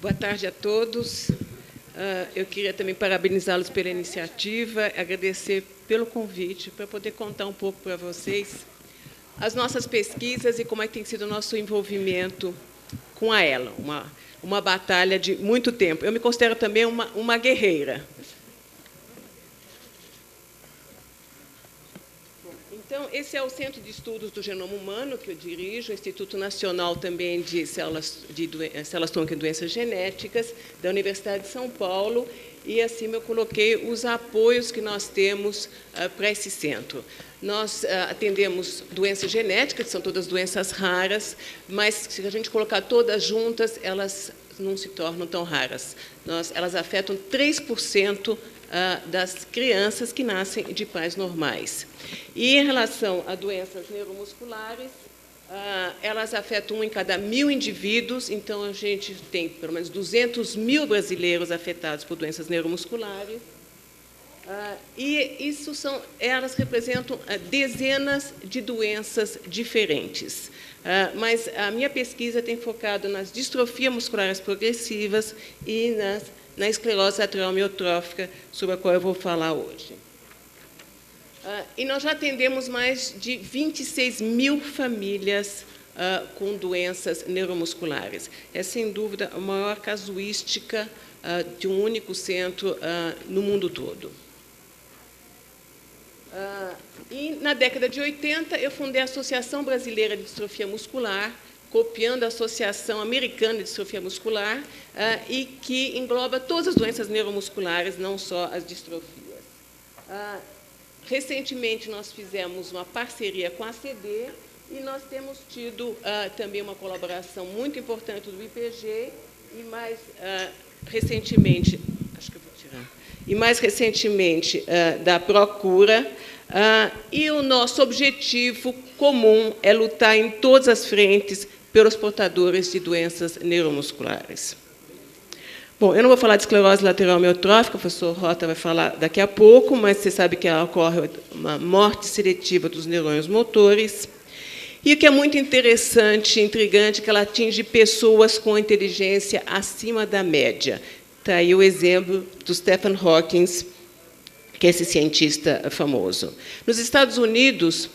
Boa tarde a todos. Eu queria também parabenizá-los pela iniciativa, agradecer pelo convite, para poder contar um pouco para vocês as nossas pesquisas e como é que tem sido o nosso envolvimento com a ELA, uma batalha de muito tempo. Eu me considero também uma guerreira. Então, esse é o Centro de Estudos do Genoma Humano, que eu dirijo, o Instituto Nacional também de Células Tronco e Doenças Genéticas, da Universidade de São Paulo, e, assim, eu coloquei os apoios que nós temos para esse centro. Nós atendemos doenças genéticas, que são todas doenças raras, mas, se a gente colocar todas juntas, elas não se tornam tão raras. Elas afetam 3% das crianças que nascem de pais normais. E, em relação a doenças neuromusculares, elas afetam 1 em cada 1.000 indivíduos, então a gente tem pelo menos 200 mil brasileiros afetados por doenças neuromusculares, e elas representam dezenas de doenças diferentes. Mas a minha pesquisa tem focado nas distrofias musculares progressivas e na esclerose lateral amiotrófica, sobre a qual eu vou falar hoje. E nós já atendemos mais de 26 mil famílias com doenças neuromusculares. É, sem dúvida, a maior casuística de um único centro no mundo todo. E, na década de 80, eu fundei a Associação Brasileira de Distrofia Muscular, copiando a Associação Americana de Distrofia Muscular, e que engloba todas as doenças neuromusculares, não só as distrofias. Recentemente, nós fizemos uma parceria com a ACD e nós temos tido também uma colaboração muito importante do IPG e, mais recentemente, da Procura. E o nosso objetivo comum é lutar em todas as frentes pelos portadores de doenças neuromusculares. Bom, eu não vou falar de esclerose lateral amiotrófica, o professor Rota vai falar daqui a pouco, mas você sabe que ocorre uma morte seletiva dos neurônios motores. E o que é muito interessante e intrigante é que ela atinge pessoas com inteligência acima da média. Está aí o exemplo do Stephen Hawking, que é esse cientista famoso. Nos Estados Unidos,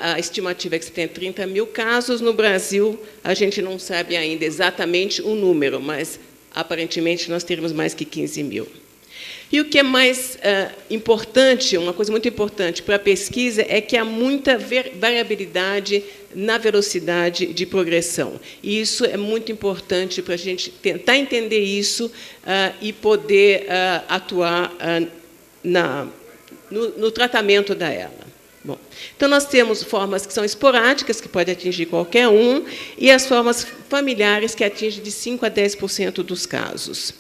a estimativa é que você tem 30 mil casos. No Brasil, a gente não sabe ainda exatamente o número, mas, aparentemente, nós teremos mais que 15 mil. E o que é mais importante, uma coisa muito importante para a pesquisa, é que há muita variabilidade na velocidade de progressão. E isso é muito importante para a gente tentar entender isso e poder atuar no tratamento da ELA. Bom, então, nós temos formas que são esporádicas, que podem atingir qualquer um, e as formas familiares, que atingem de 5% a 10% dos casos.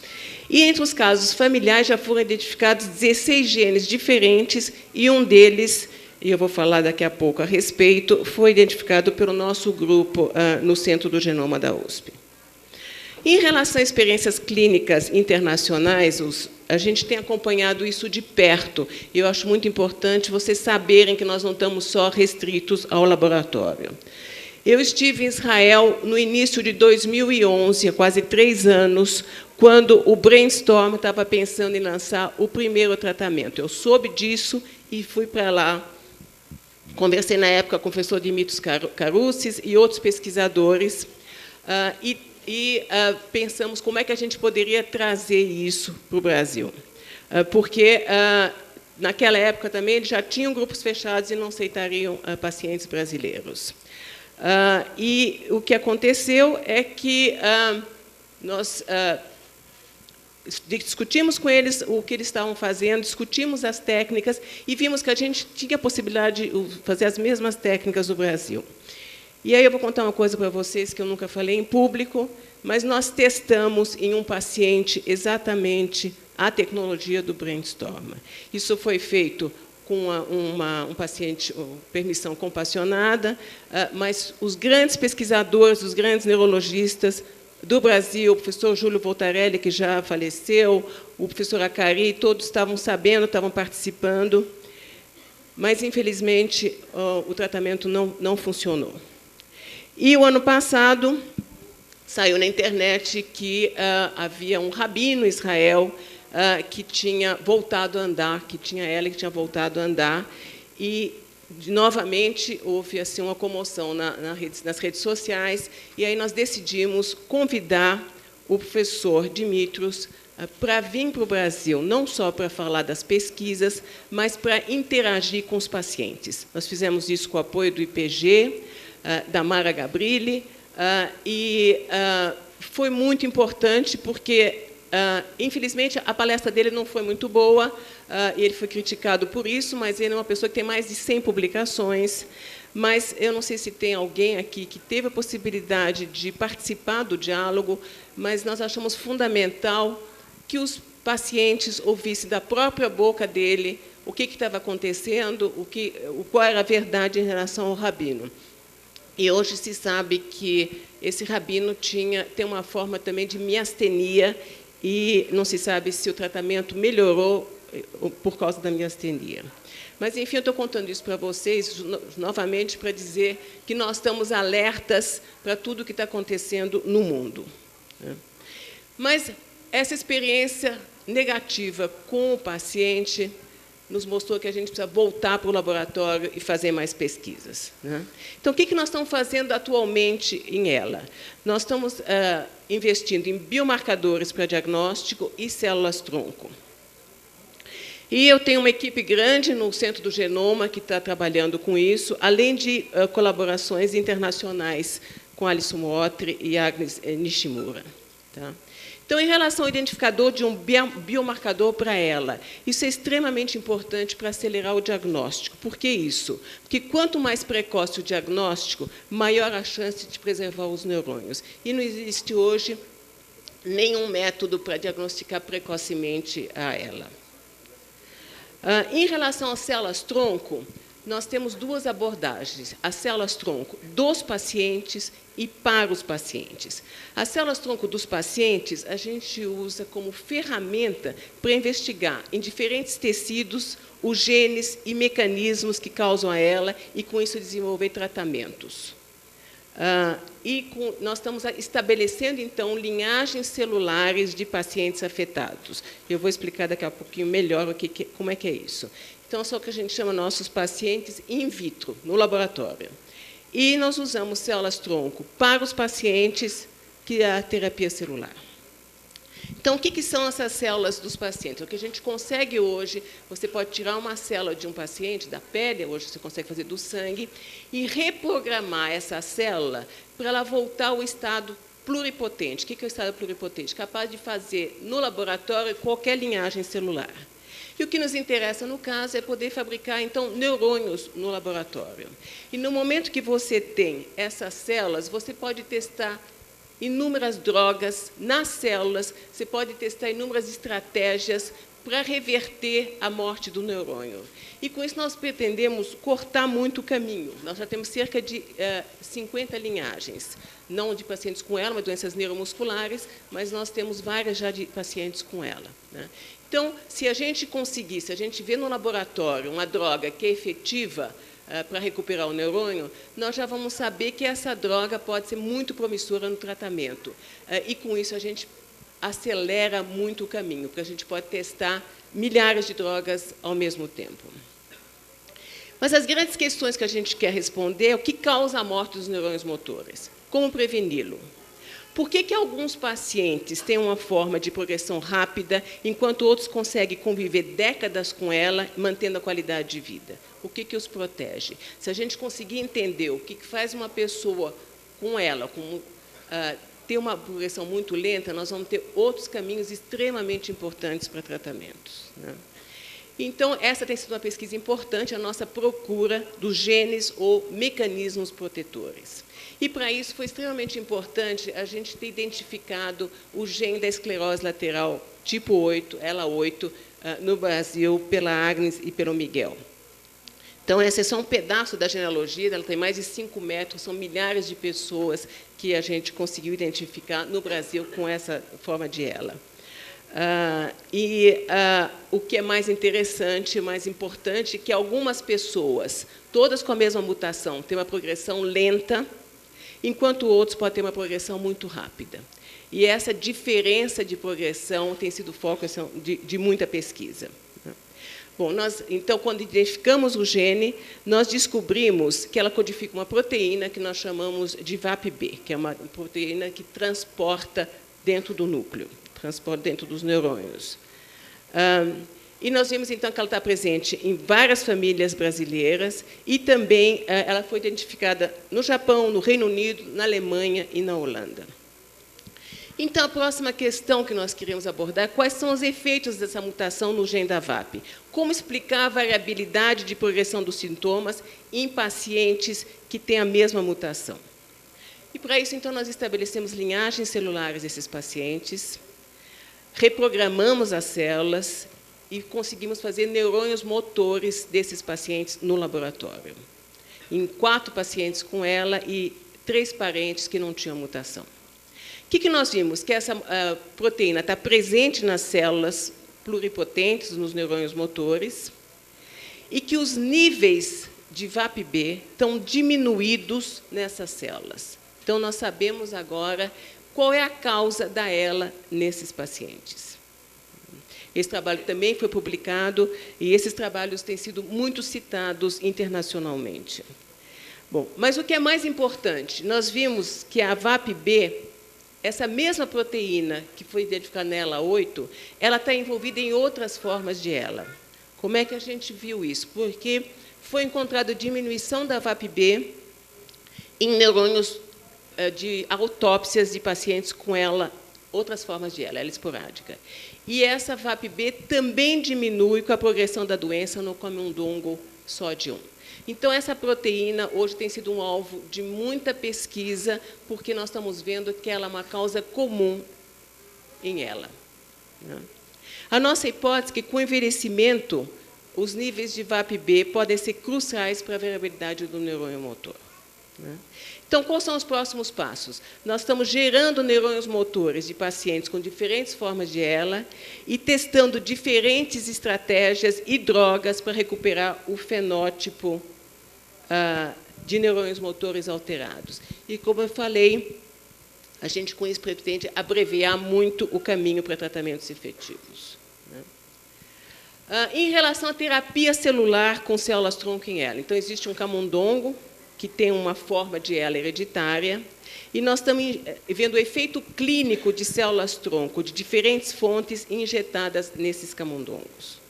E, entre os casos familiares, já foram identificados 16 genes diferentes, e um deles, e eu vou falar daqui a pouco a respeito, foi identificado pelo nosso grupo no Centro do Genoma da USP. Em relação a experiências clínicas internacionais, a gente tem acompanhado isso de perto, e eu acho muito importante vocês saberem que nós não estamos só restritos ao laboratório. Eu estive em Israel no início de 2011, há quase 3 anos, quando o Brainstorm estava pensando em lançar o primeiro tratamento. Eu soube disso e fui para lá. Conversei, na época, com o professor Dimitris Karoussis e outros pesquisadores, e pensamos como é que a gente poderia trazer isso para o Brasil. Porque, naquela época, também, eles já tinham grupos fechados e não aceitariam pacientes brasileiros. E o que aconteceu é que nós discutimos com eles o que eles estavam fazendo, discutimos as técnicas e vimos que a gente tinha a possibilidade de fazer as mesmas técnicas no Brasil. E aí eu vou contar uma coisa para vocês que eu nunca falei em público, mas nós testamos em um paciente exatamente a tecnologia do Brainstorm. Isso foi feito com um paciente com permissão compassionada, mas os grandes pesquisadores, os grandes neurologistas do Brasil, o professor Júlio Voltarelli, que já faleceu, o professor Acari, todos estavam sabendo, estavam participando, mas, infelizmente, o tratamento não funcionou. E, o ano passado, saiu na internet que havia um rabino em Israel que tinha voltado a andar, que tinha voltado a andar, e novamente houve assim uma comoção nas redes sociais, e aí nós decidimos convidar o professor Dimitrios para vir para o Brasil, não só para falar das pesquisas, mas para interagir com os pacientes. Nós fizemos isso com o apoio do IPG, da Mara Gabrilli, e foi muito importante, porque, infelizmente, a palestra dele não foi muito boa, e ele foi criticado por isso, mas ele é uma pessoa que tem mais de 100 publicações. Mas eu não sei se tem alguém aqui que teve a possibilidade de participar do diálogo, mas nós achamos fundamental que os pacientes ouvissem da própria boca dele o que estava acontecendo, qual era a verdade em relação ao rabino. E hoje se sabe que esse rabino tem uma forma também de miastenia, e não se sabe se o tratamento melhorou por causa da miastenia. Mas, enfim, eu estou contando isso para vocês, novamente, para dizer que nós estamos alertas para tudo o que está acontecendo no mundo. Mas essa experiência negativa com o paciente nos mostrou que a gente precisa voltar para o laboratório e fazer mais pesquisas. Então, o que nós estamos fazendo atualmente em ela? Nós estamos investindo em biomarcadores para diagnóstico e células-tronco. E eu tenho uma equipe grande no Centro do Genoma que está trabalhando com isso, além de colaborações internacionais com Alice Mootri e Agnes Nishimura. Tá? Então, em relação ao identificador de um biomarcador para ela, isso é extremamente importante para acelerar o diagnóstico. Por que isso? Porque quanto mais precoce o diagnóstico, maior a chance de preservar os neurônios. E não existe hoje nenhum método para diagnosticar precocemente a ela. Em relação às células-tronco, nós temos duas abordagens, as células-tronco dos pacientes e para os pacientes. As células-tronco dos pacientes a gente usa como ferramenta para investigar em diferentes tecidos os genes e mecanismos que causam a ela e, com isso, desenvolver tratamentos. Nós estamos estabelecendo, então, linhagens celulares de pacientes afetados. Eu vou explicar daqui a pouquinho melhor como é que é isso. Então, são o que a gente chama nossos pacientes in vitro, no laboratório. E nós usamos células-tronco para os pacientes, que é a terapia celular. Então, o que são essas células dos pacientes? O que a gente consegue hoje, você pode tirar uma célula de um paciente, da pele, hoje você consegue fazer do sangue, e reprogramar essa célula para ela voltar ao estado pluripotente. O que é o estado pluripotente? Capaz de fazer, no laboratório, qualquer linhagem celular. E o que nos interessa, no caso, é poder fabricar, então, neurônios no laboratório. E, no momento que você tem essas células, você pode testar inúmeras drogas nas células, você pode testar inúmeras estratégias para reverter a morte do neurônio. E, com isso, nós pretendemos cortar muito o caminho. Nós já temos cerca de 50 linhagens, não de pacientes com ela, mas doenças neuromusculares, mas nós temos várias já de pacientes com ela. Então, se a gente conseguir, se a gente vê no laboratório uma droga que é efetiva para recuperar o neurônio, nós já vamos saber que essa droga pode ser muito promissora no tratamento. E, com isso, a gente acelera muito o caminho, porque a gente pode testar milhares de drogas ao mesmo tempo. Mas as grandes questões que a gente quer responder é o que causa a morte dos neurônios motores, como preveni-lo. Por que alguns pacientes têm uma forma de progressão rápida, enquanto outros conseguem conviver décadas com ela, mantendo a qualidade de vida? O que os protege? Se a gente conseguir entender o que faz uma pessoa com ela, ter uma progressão muito lenta, nós vamos ter outros caminhos extremamente importantes para tratamentos. Então, essa tem sido uma pesquisa importante, a nossa procura dos genes ou mecanismos protetores. E, para isso, foi extremamente importante a gente ter identificado o gene da esclerose lateral tipo 8, ELA 8, no Brasil, pela Agnes e pelo Miguel. Então, esse é só um pedaço da genealogia, ela tem mais de 5 metros, são milhares de pessoas que a gente conseguiu identificar no Brasil com essa forma de ELA. O que é mais interessante, mais importante, é que algumas pessoas, todas com a mesma mutação, têm uma progressão lenta, enquanto outros podem ter uma progressão muito rápida. E essa diferença de progressão tem sido foco de muita pesquisa. Bom, então, quando identificamos o gene, nós descobrimos que ela codifica uma proteína que nós chamamos de VAP-B, que é uma proteína que transporta dentro do núcleo, transporta dentro dos neurônios. E nós vimos, então, que ela está presente em várias famílias brasileiras e também ela foi identificada no Japão, no Reino Unido, na Alemanha e na Holanda. Então, a próxima questão que nós queremos abordar é quais são os efeitos dessa mutação no gene da VAP. Como explicar a variabilidade de progressão dos sintomas em pacientes que têm a mesma mutação. E, para isso, então, nós estabelecemos linhagens celulares desses pacientes, reprogramamos as células e conseguimos fazer neurônios motores desses pacientes no laboratório. Em 4 pacientes com ela e 3 parentes que não tinham mutação. O que nós vimos? Que essa proteína está presente nas células pluripotentes, nos neurônios motores, e que os níveis de VAP-B estão diminuídos nessas células. Então, nós sabemos agora qual é a causa da ELA nesses pacientes. Esse trabalho também foi publicado, e esses trabalhos têm sido muito citados internacionalmente. Bom, mas o que é mais importante, nós vimos que a VAP-B, essa mesma proteína que foi identificada na ELA8, ela está envolvida em outras formas de ELA. Como é que a gente viu isso? Porque foi encontrada diminuição da VAP-B em neurônios de autópsias de pacientes com ELA, outras formas de ELA esporádica. E essa VAP-B também diminui com a progressão da doença no camundongo SOD1. Então, essa proteína hoje tem sido um alvo de muita pesquisa, porque nós estamos vendo que ela é uma causa comum em ela. A nossa hipótese é que, com o envelhecimento, os níveis de VAP-B podem ser cruciais para a variabilidade do neurônio motor. Então, quais são os próximos passos? Nós estamos gerando neurônios motores de pacientes com diferentes formas de ELA e testando diferentes estratégias e drogas para recuperar o fenótipo de neurônios motores alterados. E, como eu falei, a gente, com isso, pretende abreviar muito o caminho para tratamentos efetivos. Em relação à terapia celular com células-tronco em ELA, então, existe um camundongo, que tem uma forma de ELA hereditária, e nós estamos vendo o efeito clínico de células-tronco de diferentes fontes injetadas nesses camundongos.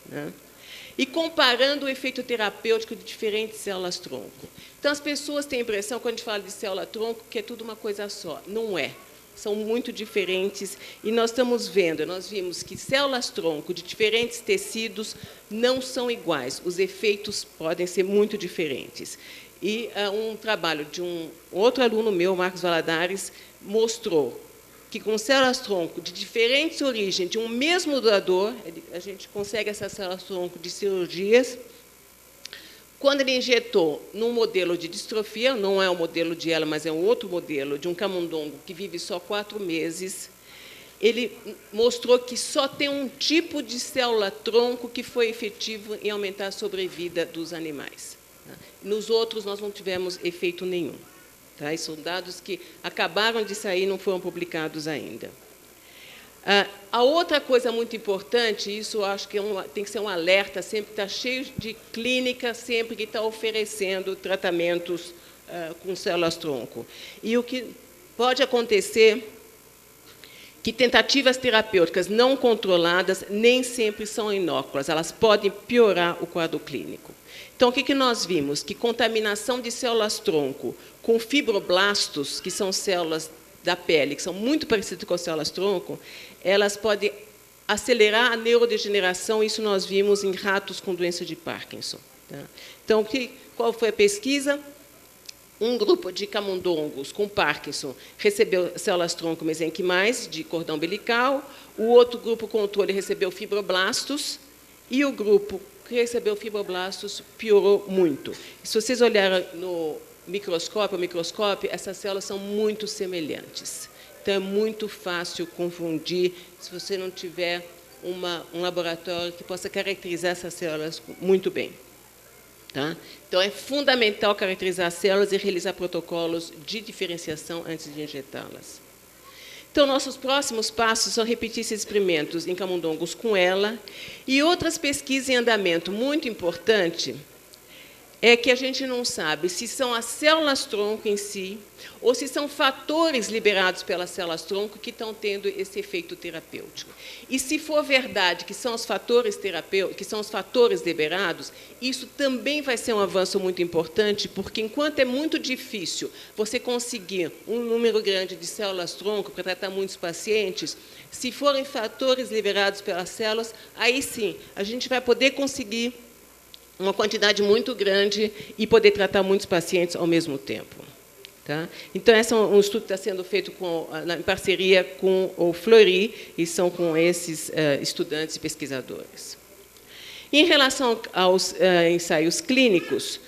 E comparando o efeito terapêutico de diferentes células-tronco. Então, as pessoas têm a impressão, quando a gente fala de célula-tronco, que é tudo uma coisa só. Não é. São muito diferentes, e nós estamos vendo, nós vimos que células-tronco de diferentes tecidos não são iguais, os efeitos podem ser muito diferentes. E um trabalho de um outro aluno meu, Marcos Valadares, mostrou que com células-tronco de diferentes origens, de um mesmo doador, a gente consegue essas células-tronco de cirurgias. Quando ele injetou num modelo de distrofia, não é o modelo de ELA, mas é um outro modelo, de um camundongo que vive só 4 meses, ele mostrou que só tem um tipo de célula-tronco que foi efetivo em aumentar a sobrevida dos animais. Nos outros, nós não tivemos efeito nenhum. E são dados que acabaram de sair e não foram publicados ainda. A outra coisa muito importante, isso eu acho que tem que ser um alerta, sempre está cheio de clínica, sempre que está oferecendo tratamentos com células-tronco. E o que pode acontecer que tentativas terapêuticas não controladas nem sempre são inóculas, elas podem piorar o quadro clínico. Então, o que nós vimos? Que contaminação de células-tronco com fibroblastos, que são células da pele, que são muito parecidas com as células-tronco, elas podem acelerar a neurodegeneração, isso nós vimos em ratos com doença de Parkinson. Então, qual foi a pesquisa? Um grupo de camundongos com Parkinson recebeu células-tronco mesenquimais de cordão umbilical, o outro grupo controle recebeu fibroblastos, e o grupo que recebeu fibroblastos piorou muito. E se vocês olharem no microscópio, essas células são muito semelhantes. Então, é muito fácil confundir se você não tiver um laboratório que possa caracterizar essas células muito bem. Tá? Então, é fundamental caracterizar as células e realizar protocolos de diferenciação antes de injetá-las. Então, nossos próximos passos são repetir esses experimentos em camundongos com ela. E outras pesquisas em andamento muito importante é que a gente não sabe se são as células-tronco em si ou se são fatores liberados pelas células-tronco que estão tendo esse efeito terapêutico. E se for verdade que são os fatores terapêuticos, que são os fatores liberados, isso também vai ser um avanço muito importante, porque enquanto é muito difícil você conseguir um número grande de células-tronco para tratar muitos pacientes, se forem fatores liberados pelas células, aí sim a gente vai poder conseguir uma quantidade muito grande e poder tratar muitos pacientes ao mesmo tempo. Tá? Então, esse é um estudo que está sendo feito em parceria com o Fleury, e são com esses estudantes e pesquisadores. Em relação aos ensaios clínicos,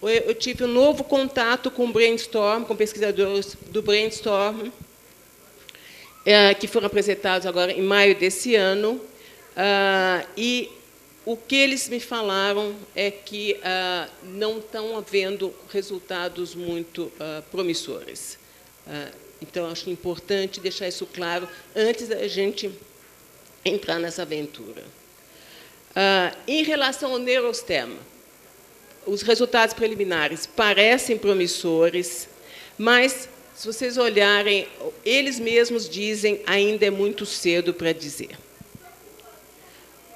eu tive um novo contato com o Brainstorm, com pesquisadores do Brainstorm, que foram apresentados agora em maio desse ano, e o que eles me falaram é que não estão havendo resultados muito promissores. Então, acho importante deixar isso claro antes da gente entrar nessa aventura. Em relação ao neurostema, os resultados preliminares parecem promissores, mas, se vocês olharem, eles mesmos dizem ainda é muito cedo para dizer.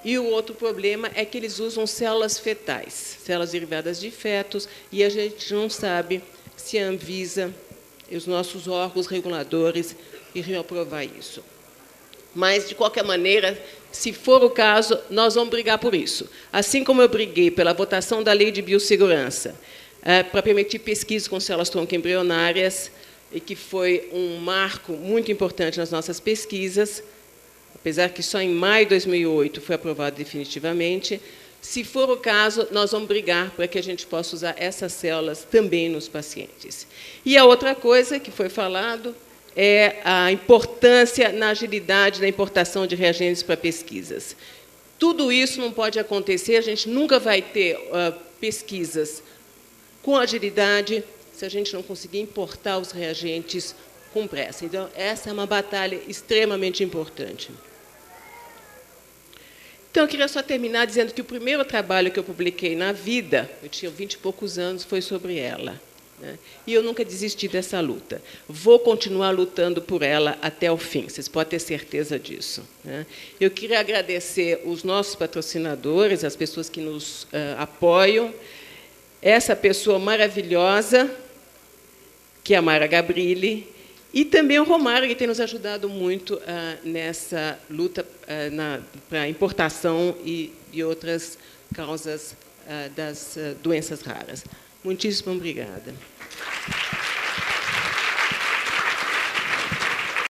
E o outro problema é que eles usam células fetais, células derivadas de fetos, e a gente não sabe se a Anvisa e os nossos órgãos reguladores iriam aprovar isso. Mas, de qualquer maneira, se for o caso, nós vamos brigar por isso. Assim como eu briguei pela votação da Lei de Biossegurança para permitir pesquisas com células-tronco embrionárias, e que foi um marco muito importante nas nossas pesquisas, apesar que só em maio de 2008 foi aprovado definitivamente. Se for o caso, nós vamos brigar para que a gente possa usar essas células também nos pacientes. E a outra coisa que foi falado é a importância na agilidade da importação de reagentes para pesquisas. Tudo isso não pode acontecer, a gente nunca vai ter pesquisas com agilidade se a gente não conseguir importar os reagentes com pressa. Então, essa é uma batalha extremamente importante. Então, eu queria só terminar dizendo que o primeiro trabalho que eu publiquei na vida, eu tinha 20 e poucos anos, foi sobre ela. Né? E eu nunca desisti dessa luta. Vou continuar lutando por ela até o fim, vocês podem ter certeza disso. Né? Eu queria agradecer os nossos patrocinadores, as pessoas que nos apoiam, essa pessoa maravilhosa, que é a Mara Gabrilli, e também o Romário, que tem nos ajudado muito nessa luta para a importação e outras causas das doenças raras. Muitíssimo obrigada.